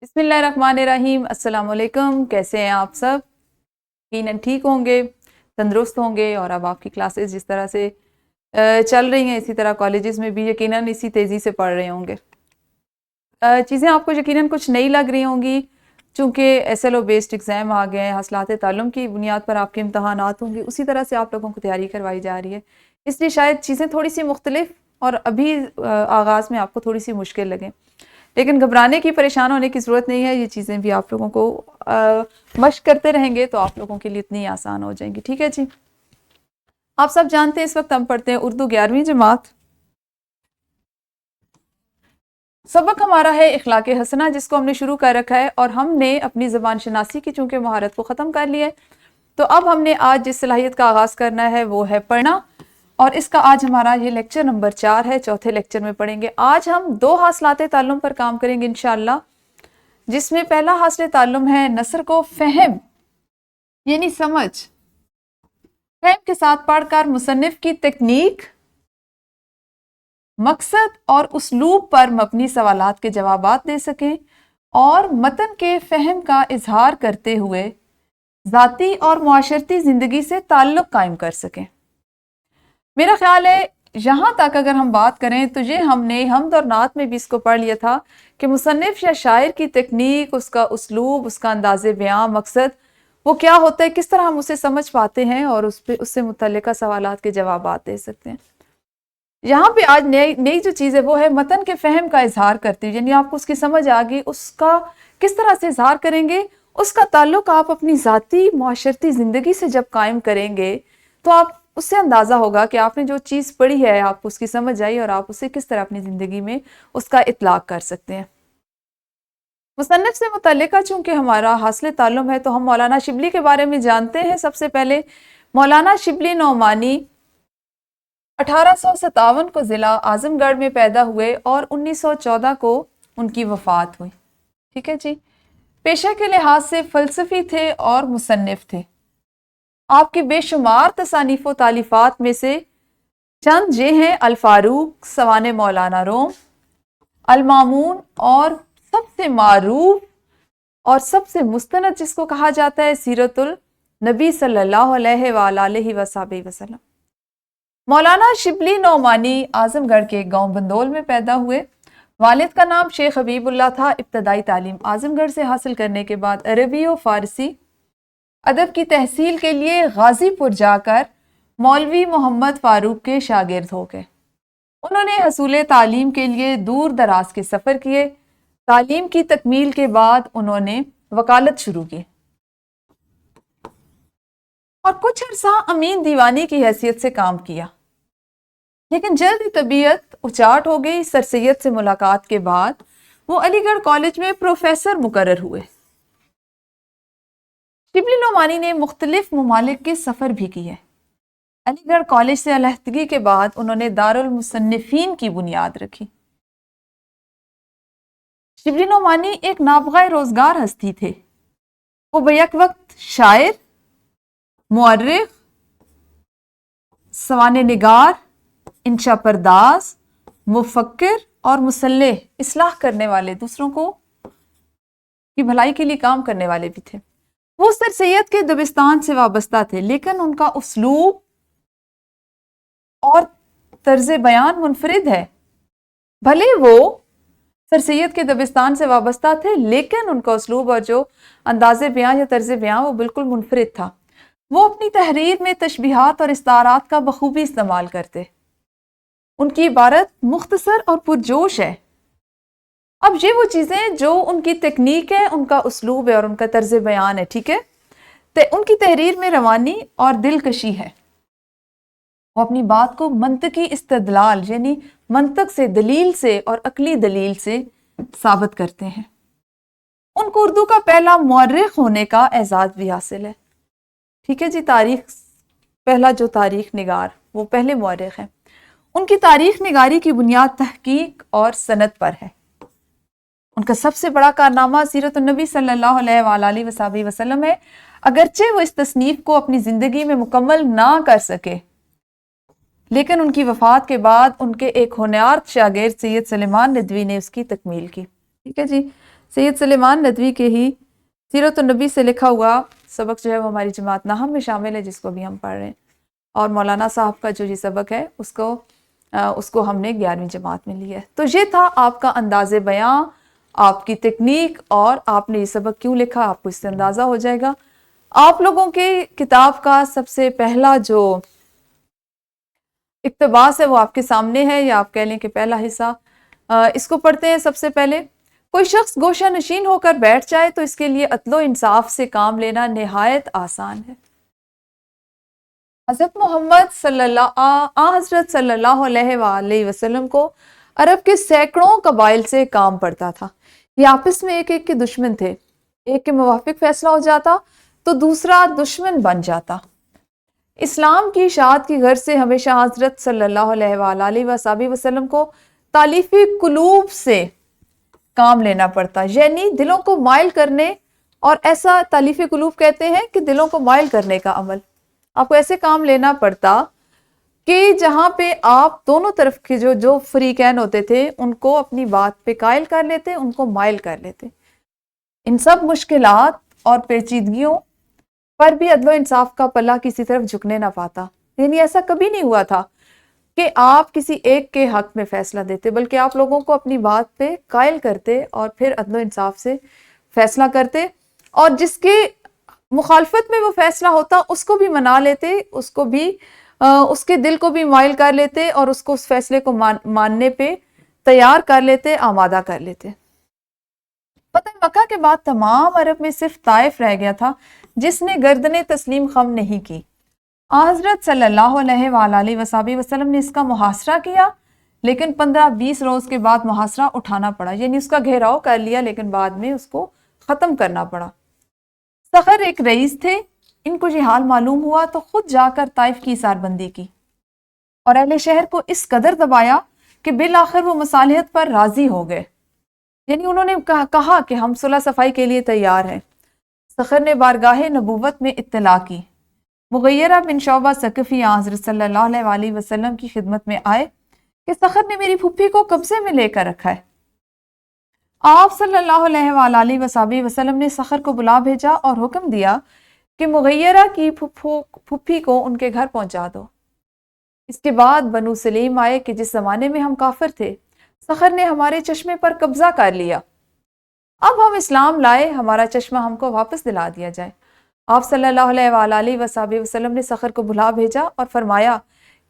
بسم اللہ الرحمن الرحیم۔ السلام علیکم، کیسے ہیں آپ سب؟ یقیناً ٹھیک ہوں گے، تندرست ہوں گے، اور اب آپ کی کلاسز جس طرح سے چل رہی ہیں اسی طرح کالجز میں بھی یقیناً اسی تیزی سے پڑھ رہے ہوں گے۔ چیزیں آپ کو یقیناً کچھ نئی لگ رہی ہوں گی، چونکہ SLO بیسڈ ایگزام آ گئے ہیں، حاصلات تعلم کی بنیاد پر آپ کے امتحانات ہوں گے، اسی طرح سے آپ لوگوں کو تیاری کروائی جا رہی ہے، اس لیے شاید چیزیں تھوڑی سی مختلف اور ابھی آغاز میں آپ کو تھوڑی سی مشکل لگیں، لیکن گھبرانے کی، پریشان ہونے کی ضرورت نہیں ہے۔ یہ چیزیں بھی آپ لوگوں کو مشق کرتے رہیں گے تو آپ لوگوں کے لیے اتنی آسان ہو جائیں گی، ٹھیک ہے جی؟ آپ سب جانتے ہیں اس وقت ہم پڑھتے ہیں اردو 11ویں جماعت۔ سبق ہمارا ہے اخلاق حسنہ، جس کو ہم نے شروع کر رکھا ہے، اور ہم نے اپنی زبان شناسی کی چونکہ مہارت کو ختم کر لیا ہے، تو اب ہم نے آج جس صلاحیت کا آغاز کرنا ہے وہ ہے پڑھنا، اور اس کا آج ہمارا یہ لیکچر نمبر 4 ہے، چوتھے لیکچر میں پڑھیں گے۔ آج ہم 2 حاصلات تعلم پر کام کریں گے انشاءاللہ، جس میں پہلا حاصل تعلم ہے نثر کو فہم یعنی سمجھ، فہم کے ساتھ پڑھ کر مصنف کی تکنیک، مقصد اور اسلوب پر مبنی سوالات کے جوابات دے سکیں، اور متن کے فہم کا اظہار کرتے ہوئے ذاتی اور معاشرتی زندگی سے تعلق قائم کر سکیں۔ میرا خیال ہے یہاں تک اگر ہم بات کریں تو یہ ہم نے حمد اور نعت میں بھی اس کو پڑھ لیا تھا کہ مصنف یا شاعر کی تکنیک، اس کا اسلوب، اس کا انداز بیان، مقصد وہ کیا ہوتا ہے، کس طرح ہم اسے سمجھ پاتے ہیں اور اس سے متعلقہ سوالات کے جوابات دے سکتے ہیں۔ یہاں پہ آج نئی جو چیز ہے وہ ہے متن کے فہم کا اظہار کرتے ہیں، یعنی آپ کو اس کی سمجھ آ گئی، اس کا کس طرح سے اظہار کریں گے، اس کا تعلق آپ اپنی ذاتی معاشرتی زندگی سے جب قائم کریں گے تو آپ اس سے اندازہ ہوگا کہ آپ نے جو چیز پڑھی ہے آپ کو اس کی سمجھ آئی، اور آپ اسے کس طرح اپنی زندگی میں اس کا اطلاق کر سکتے ہیں۔ مصنف سے متعلقہ چونکہ ہمارا حاصل تعلم ہے تو ہم مولانا شبلی کے بارے میں جانتے ہیں۔ سب سے پہلے مولانا شبلی نعمانی 1857 کو ضلع اعظم گڑھ میں پیدا ہوئے اور 1914 کو ان کی وفات ہوئی، ٹھیک ہے جی؟ پیشہ کے لحاظ سے فلسفی تھے اور مصنف تھے۔ آپ کی بے شمار تصانیف و تالیفات میں سے چند یہ ہیں: الفاروق، سوانح مولانا روم، المامون، اور سب سے معروف اور سب سے مستند جس کو کہا جاتا ہے سیرت النبی صلی اللہ علیہ وآلہ وسلم۔ مولانا شبلی نعمانی اعظم گڑھ کے گاؤں بندول میں پیدا ہوئے۔ والد کا نام شیخ حبیب اللہ تھا۔ ابتدائی تعلیم اعظم گڑھ سے حاصل کرنے کے بعد عربی و فارسی ادب کی تحصیل کے لیے غازی پور جا کر مولوی محمد فاروق کے شاگرد ہو گئے۔ انہوں نے حصول تعلیم کے لیے دور دراز کے سفر کیے۔ تعلیم کی تکمیل کے بعد انہوں نے وکالت شروع کی اور کچھ عرصہ امین دیوانی کی حیثیت سے کام کیا، لیکن جلد ہی طبیعت اچاٹ ہو گئی۔ سر سید سے ملاقات کے بعد وہ علی گڑھ کالج میں پروفیسر مقرر ہوئے۔ شبلی نعمانی نے مختلف ممالک کے سفر بھی کیے۔ علی گڑھ کالج سے علیحدگی کے بعد انہوں نے دارالمصنفین کی بنیاد رکھی۔ شبلی نعمانی ایک نابغہ روزگار ہستی تھے۔ وہ بیک وقت شاعر، مورخ، سوانح نگار، انشا پرداز، مفکر اور مصلح، اصلاح کرنے والے، دوسروں کو کی بھلائی کے لیے کام کرنے والے بھی تھے۔ وہ سر سید کے دبستان سے وابستہ تھے، لیکن ان کا اسلوب اور طرز بیان منفرد ہے۔ بھلے وہ سر سید کے دبستان سے وابستہ تھے لیکن ان کا اسلوب اور جو انداز بیان یا طرز بیان وہ بالکل منفرد تھا۔ وہ اپنی تحریر میں تشبیہات اور استعارات کا بخوبی استعمال کرتے۔ ان کی عبارت مختصر اور پرجوش ہے۔ اب یہ وہ چیزیں جو ان کی تکنیک ہے، ان کا اسلوب ہے اور ان کا طرز بیان ہے، ٹھیک ہے؟ تو ان کی تحریر میں روانی اور دلکشی ہے۔ وہ اپنی بات کو منطقی استدلال یعنی منطق سے، دلیل سے اور عقلی دلیل سے ثابت کرتے ہیں۔ ان کو اردو کا پہلا مورخ ہونے کا اعزاز بھی حاصل ہے، ٹھیک ہے جی؟ پہلا جو تاریخ نگار، وہ پہلے مورخ ہیں۔ ان کی تاریخ نگاری کی بنیاد تحقیق اور سند پر ہے۔ ان کا سب سے بڑا کارنامہ سیرت النبی صلی اللہ علیہ وآلہ وسلم ہے۔ اگرچہ وہ اس تصنیف کو اپنی زندگی میں مکمل نہ کر سکے، لیکن ان کی وفات کے بعد ان کے ایک ہونہار شاگرد سید سلیمان ندوی نے اس کی تکمیل کی۔ ٹھیک ہے جی. سید سلیمان ندوی کے ہی سیرت النبی سے لکھا ہوا سبق جو ہے وہ ہماری جماعت نہم میں شامل ہے، جس کو بھی ہم پڑھ رہے ہیں. اور مولانا صاحب کا جو یہ سبق ہے اس کو ہم نے 11ویں جماعت میں لیا ہے. تو یہ تھا آپ کا انداز بیاں، آپ کی تکنیک، اور آپ نے یہ سبق کیوں لکھا آپ کو اس سے اندازہ ہو جائے گا. آپ لوگوں کے کتاب کا سب سے پہلا جو اقتباس ہے وہ آپ کے سامنے ہے، یا آپ کہہ لیں کہ پہلا حصہ. اس کو پڑھتے ہیں. سب سے پہلے، کوئی شخص گوشہ نشین ہو کر بیٹھ جائے تو اس کے لیے عدل و انصاف سے کام لینا نہایت آسان ہے. حضرت محمد حضرت صلی اللہ علیہ وآلہ وسلم کو عرب کے سینکڑوں قبائل سے کام پڑتا تھا. یہ آپس میں ایک ایک کے دشمن تھے. ایک کے موافق فیصلہ ہو جاتا تو دوسرا دشمن بن جاتا. اسلام کی اشاعت کی غرض سے ہمیشہ حضرت صلی اللہ علیہ وآلہ وسلم کو تالیفی قلوب سے کام لینا پڑتا، یعنی دلوں کو مائل کرنے. اور ایسا تالیفی قلوب کہتے ہیں کہ دلوں کو مائل کرنے کا عمل. آپ کو ایسے کام لینا پڑتا کہ جہاں پہ آپ دونوں طرف کے جو فریقین ہوتے تھے ان کو اپنی بات پہ قائل کر لیتے، ان کو مائل کر لیتے. ان سب مشکلات اور پیچیدگیوں پر بھی عدل و انصاف کا پلہ کسی طرف جھکنے نہ پاتا. یعنی ایسا کبھی نہیں ہوا تھا کہ آپ کسی ایک کے حق میں فیصلہ دیتے، بلکہ آپ لوگوں کو اپنی بات پہ قائل کرتے اور پھر عدل و انصاف سے فیصلہ کرتے. اور جس کے مخالفت میں وہ فیصلہ ہوتا اس کو بھی منا لیتے، اس کو بھی اس کے دل کو بھی مائل کر لیتے، اور اس کو اس فیصلے کو ماننے پہ تیار کر لیتے، آمادہ کر لیتے. فتح مکہ کے بعد تمام عرب میں صرف طائف رہ گیا تھا جس نے گردن تسلیم خم نہیں کی. حضرت صلی اللہ علیہ وآلہ وسلم نے اس کا محاصرہ کیا، لیکن 15-20 روز کے بعد محاصرہ اٹھانا پڑا. یعنی اس کا گھیراؤ کر لیا لیکن بعد میں اس کو ختم کرنا پڑا. سخر ایک رئیس تھے. ان کو یہ حال معلوم ہوا تو خود جا کر طائف کی حصار بندی کی اور اہل شہر کو اس قدر دبایا کہ بالآخر وہ مصالحت پر راضی ہو گئے. یعنی انہوں نے کہا کہ ہم صلح صفائی کے لیے تیار ہیں. سخر نے بارگاہ نبوت میں اطلاع کی. مغیرہ بن شعبہ ثقفی حضرت صلی اللہ علیہ وآلہ وسلم کی خدمت میں آئے کہ سخر نے میری پھپھی کو قبضے میں لے کر رکھا ہے. آپ صلی اللہ علیہ وآلہ وسلم نے سخر کو بلا بھیجا اور حکم دیا کہ مغیرہ کی پھپھی کو ان کے گھر پہنچا دو. اس کے بعد بنو سلیم آئے کہ جس زمانے میں ہم کافر تھے سخر نے ہمارے چشمے پر قبضہ کر لیا. اب ہم اسلام لائے، ہمارا چشمہ ہم کو واپس دلا دیا جائے. آپ صلی اللہ علیہ وآلہ وسلم نے سخر کو بلا بھیجا اور فرمایا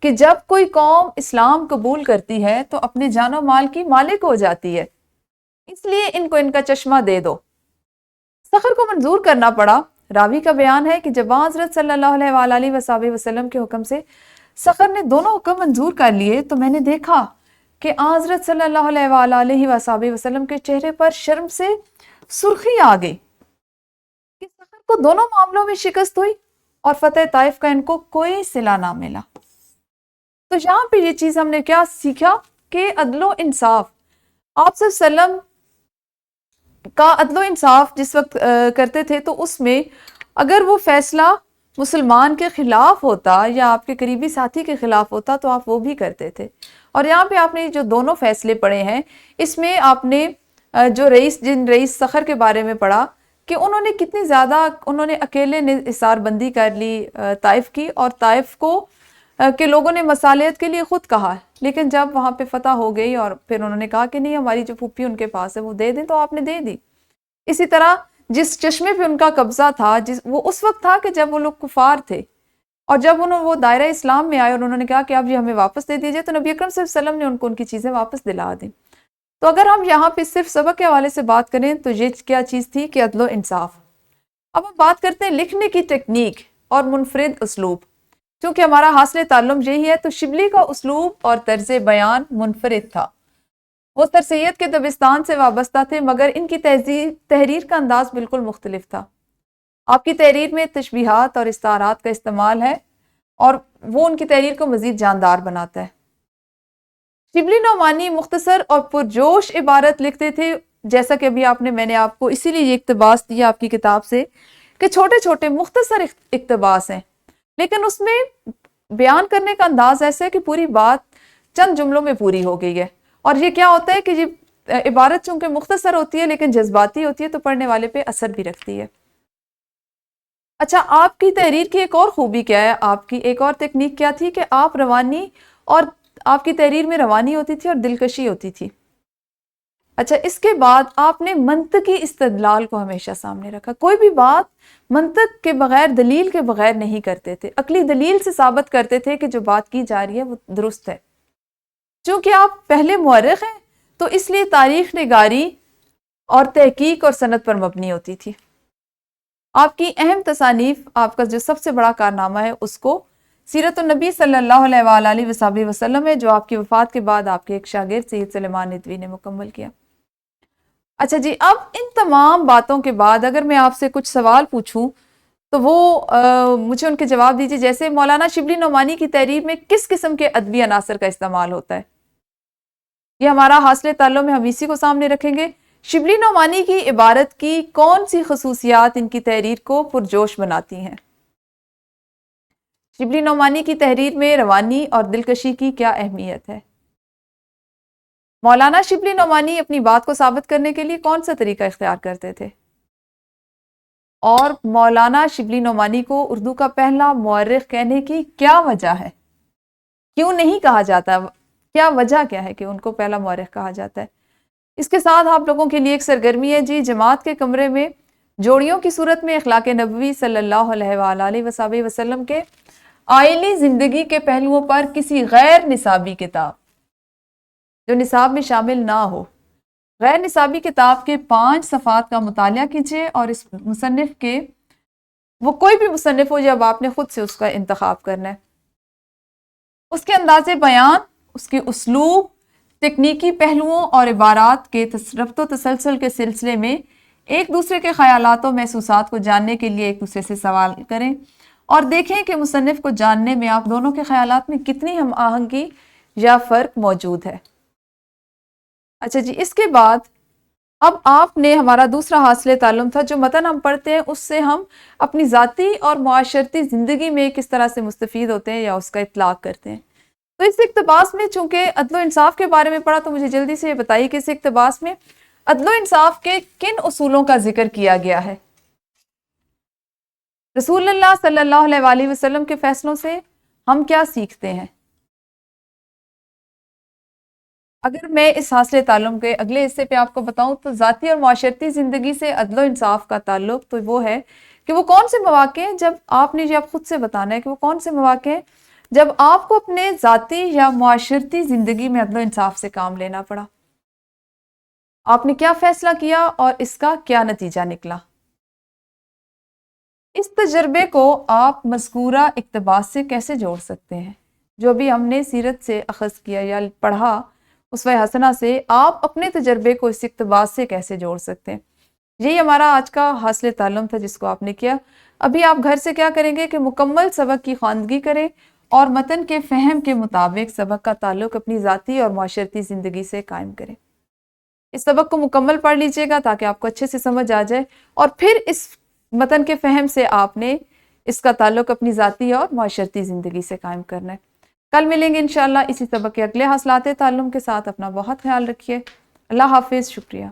کہ جب کوئی قوم اسلام قبول کرتی ہے تو اپنے جان و مال کی مالک ہو جاتی ہے، اس لیے ان کو ان کا چشمہ دے دو. سخر کو منظور کرنا پڑا. راوی کا بیان ہے کہ جب حضرت صلی اللہ علیہ وآلہ وسلم کے حکم سے سخر نے دونوں حکم منظور کر لیے تو میں نے دیکھا کہ حضرت صلی اللہ علیہ وآلہ وسلم کے چہرے پر شرم سے سرخی آ گئی کہ سخر کو دونوں معاملوں میں شکست ہوئی اور فتح طائف کا ان کو کوئی صلہ نہ ملا. تو یہاں پہ یہ چیز ہم نے کیا سیکھا کہ عدل و انصاف، آپ صلی اللہ علیہ وسلم کا عدل و انصاف جس وقت کرتے تھے تو اس میں اگر وہ فیصلہ مسلمان کے خلاف ہوتا یا آپ کے قریبی ساتھی کے خلاف ہوتا تو آپ وہ بھی کرتے تھے. اور یہاں پہ آپ نے جو دونوں فیصلے پڑھے ہیں اس میں آپ نے جو رئیس سخر کے بارے میں پڑھا کہ انہوں نے کتنی زیادہ انہوں نے اکیلے حصار بندی کر لی طائف کی، اور طائف کو کہ لوگوں نے مصالحت کے لیے خود کہا، لیکن جب وہاں پہ فتح ہو گئی اور پھر انہوں نے کہا کہ نہیں ہماری جو پھوپھی ان کے پاس ہے وہ دے دیں، تو آپ نے دے دی. اسی طرح جس چشمے پہ ان کا قبضہ تھا وہ اس وقت تھا کہ جب وہ لوگ کفار تھے، اور جب وہ دائرہ اسلام میں آئے اور انہوں نے کہا کہ اب یہ ہمیں واپس دے دیجئے تو نبی اکرم صلی اللہ علیہ وسلم نے ان کو ان کی چیزیں واپس دلا دیں. تو اگر ہم یہاں پہ صرف سبق کے حوالے سے بات کریں تو یہ کیا چیز تھی کہ عدل و انصاف. اب ہم بات کرتے ہیں لکھنے کی ٹیکنیک اور منفرد اسلوب. کیونکہ ہمارا حاصل تعلم یہی ہے تو شبلی کا اسلوب اور طرز بیان منفرد تھا. وہ سر سید کے دبستان سے وابستہ تھے مگر ان کی تحریر کا انداز بالکل مختلف تھا. آپ کی تحریر میں تشبیہات اور استعارات کا استعمال ہے اور وہ ان کی تحریر کو مزید جاندار بناتا ہے. شبلی نعمانی مختصر اور پرجوش عبارت لکھتے تھے، جیسا کہ ابھی میں نے آپ کو اسی لیے یہ اقتباس دیا آپ کی کتاب سے کہ چھوٹے چھوٹے مختصر اقتباس ہیں، لیکن اس میں بیان کرنے کا انداز ایسا ہے کہ پوری بات چند جملوں میں پوری ہو گئی ہے. اور یہ کیا ہوتا ہے کہ عبارت چونکہ مختصر ہوتی ہے لیکن جذباتی ہوتی ہے تو پڑھنے والے پہ اثر بھی رکھتی ہے۔ اچھا، آپ کی تحریر کی ایک اور خوبی کیا ہے، آپ کی ایک اور تکنیک کیا تھی کہ آپ روانی اور آپ کی تحریر میں روانی ہوتی تھی اور دلکشی ہوتی تھی۔ اچھا، اس کے بعد آپ نے منطقی استدلال کو ہمیشہ سامنے رکھا، کوئی بھی بات منطق کے بغیر، دلیل کے بغیر نہیں کرتے تھے، عقلی دلیل سے ثابت کرتے تھے کہ جو بات کی جا رہی ہے وہ درست ہے۔ چونکہ آپ پہلے مورخ ہیں تو اس لیے تاریخ نگاری اور تحقیق اور سند پر مبنی ہوتی تھی۔ آپ کی اہم تصانیف، آپ کا جو سب سے بڑا کارنامہ ہے اس کو سیرت النبی صلی اللہ علیہ وآلہ وسلم ہے، جو آپ کی وفات کے بعد آپ کے ایک شاگرد سید سلیمان ندوی نے مکمل کیا۔ اچھا جی، اب ان تمام باتوں کے بعد اگر میں آپ سے کچھ سوال پوچھوں تو وہ مجھے ان کے جواب دیجیے۔ جیسے مولانا شبلی نعمانی کی تحریر میں کس قسم کے ادبی عناصر کا استعمال ہوتا ہے؟ یہ ہمارا حاصل تعلم میں ہم اسی کو سامنے رکھیں گے۔ شبلی نعمانی کی عبارت کی کون سی خصوصیات ان کی تحریر کو پرجوش بناتی ہیں؟ شبلی نعمانی کی تحریر میں روانی اور دلکشی کی کیا اہمیت ہے؟ مولانا شبلی نعمانی اپنی بات کو ثابت کرنے کے لیے کون سا طریقہ اختیار کرتے تھے؟ اور مولانا شبلی نعمانی کو اردو کا پہلا مورخ کہنے کی کیا وجہ ہے؟ کیوں نہیں کہا جاتا؟ کیا وجہ کیا ہے کہ ان کو پہلا مورخ کہا جاتا ہے؟ اس کے ساتھ آپ لوگوں کے لیے ایک سرگرمی ہے جی، جماعت کے کمرے میں جوڑیوں کی صورت میں اخلاق نبوی صلی اللہ علیہ وآلہ وسلم کے آئلی زندگی کے پہلوؤں پر کسی غیر نصابی کتاب جو نصاب میں شامل نہ ہو، غیر نصابی کتاب کے 5 صفحات کا مطالعہ کیجیے، اور اس مصنف کے، وہ کوئی بھی مصنف ہو جب آپ نے خود سے اس کا انتخاب کرنا ہے، اس کے انداز بیان، اس کے اسلوب، تکنیکی پہلوؤں اور عبارات کے ربط و تسلسل کے سلسلے میں ایک دوسرے کے خیالات و محسوسات کو جاننے کے لیے ایک دوسرے سے سوال کریں اور دیکھیں کہ مصنف کو جاننے میں آپ دونوں کے خیالات میں کتنی ہم آہنگی یا فرق موجود ہے۔ اچھا جی، اس کے بعد اب آپ نے، ہمارا دوسرا حاصل تعلم تھا جو متن ہم پڑھتے ہیں اس سے ہم اپنی ذاتی اور معاشرتی زندگی میں کس طرح سے مستفید ہوتے ہیں یا اس کا اطلاق کرتے ہیں۔ تو اس اقتباس میں چونکہ عدل و انصاف کے بارے میں پڑھا تو مجھے جلدی سے یہ بتائیے کہ اس اقتباس میں عدل و انصاف کے کن اصولوں کا ذکر کیا گیا ہے؟ رسول اللہ صلی اللہ علیہ وآلہ وسلم کے فیصلوں سے ہم کیا سیکھتے ہیں؟ اگر میں اس حاصل تعلم کے اگلے حصے پہ آپ کو بتاؤں تو ذاتی اور معاشرتی زندگی سے عدل و انصاف کا تعلق تو وہ ہے کہ وہ کون سے مواقع ہیں جب آپ نے، آپ خود سے بتانا ہے کہ وہ کون سے مواقع ہیں جب آپ کو اپنے ذاتی یا معاشرتی زندگی میں عدل و انصاف سے کام لینا پڑا، آپ نے کیا فیصلہ کیا اور اس کا کیا نتیجہ نکلا۔ اس تجربے کو آپ مذکورہ اقتباس سے کیسے جوڑ سکتے ہیں؟ جو بھی ہم نے سیرت سے اخذ کیا یا پڑھا اسوہ حسنہ سے، آپ اپنے تجربے کو اس اقتباس سے کیسے جوڑ سکتے ہیں؟ یہی ہمارا آج کا حاصل تعلم تھا جس کو آپ نے کیا۔ ابھی آپ گھر سے کیا کریں گے کہ مکمل سبق کی خواندگی کریں اور متن کے فہم کے مطابق سبق کا تعلق اپنی ذاتی اور معاشرتی زندگی سے قائم کریں۔ اس سبق کو مکمل پڑھ لیجئے گا تاکہ آپ کو اچھے سے سمجھ آ جائے، اور پھر اس متن کے فہم سے آپ نے اس کا تعلق اپنی ذاتی اور معاشرتی زندگی سے قائم کرنا ہے۔ کل ملیں گے انشاءاللہ اسی سبق کے اگلے حاصلات تعلم کے ساتھ۔ اپنا بہت خیال رکھیے۔ اللہ حافظ، شکریہ۔